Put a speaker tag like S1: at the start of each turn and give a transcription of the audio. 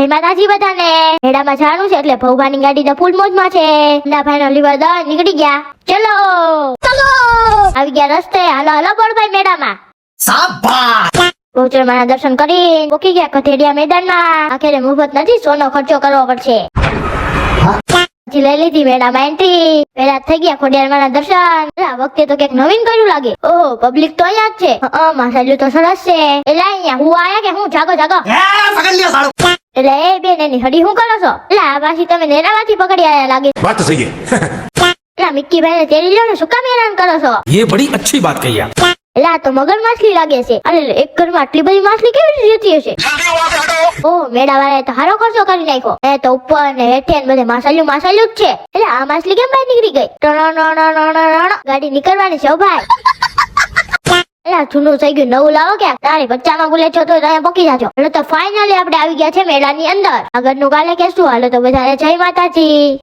S1: જય માતાજી બધાને. મેળામાં જવાનું છે એટલે ભૌભાની ગાડી તો ફૂલ મોજમાં છે. ના ભાઈનો લીવર દવા નીકળી ગયા. ચલો ચલો આવી ગયા રસ્તે. હાલો હાલો બોલભાઈ મેળામાં.
S2: શાબાશ.
S1: બહુચરમાના દર્શન કરી મૂકી ગયા કથેડિયા મેદાનમાં. આખરે મુફત નથી, સોનો ખર્ચો કરવો પડશે. પછી લઈ લીધી મેળામાં એન્ટ્રી. પેલા થઈ ગયા ખોડિયારમાંના દર્શન. આ વખતે તો કંઈક નવીન કર્યું લાગે. ઓહો પબ્લિક તો અહીંયા જ છે. માસાલ્યું તો સરસ છે. એટલે અહીંયા હું આયા કે હું? જાગો જાગો.
S2: પકડ લ્યો સાળો.
S1: એટલે એ બેન એની હડી હું કરો છો? એટલે આ પાછી તમે નેરામાંથી પકડી આયા લાગે.
S3: बात तो सही है.
S1: એટલે મિક્કી ભાઈ ને તેડી લ્યો ને, શું કામ હેરાન કરો છો?
S3: ये बड़ी अच्छी बात कही आप.
S1: એટલે આ તો મગર માછલી લાગે છે. અરે એક ઘરમાં આટલી બધી માછલી કેવી રીતે રહેતી હશે? ઓ મેળા વાળાએ તો હારો ખર્ચો કરી નાખ્યો. એ તો ઉપર ને હેઠે ને બધે માછલીઓ જ છે. એટલે આ માછલી કેમ બહાર નીકળી ગઈ? ગાડી નીકળવાની છે ભાઈ. એટલે જૂનું થઈ ગયું, નવું લાવો ક્યાં. તારી બચ્ચામાં બોલે છો તો અહીંયા પકી જાજો. એટલે તો ફાઇનલી આપણે આવી ગયા છે મેળાની અંદર. આગળનું કાલે કેશું. હાલો તો બધાને જય માતાજી.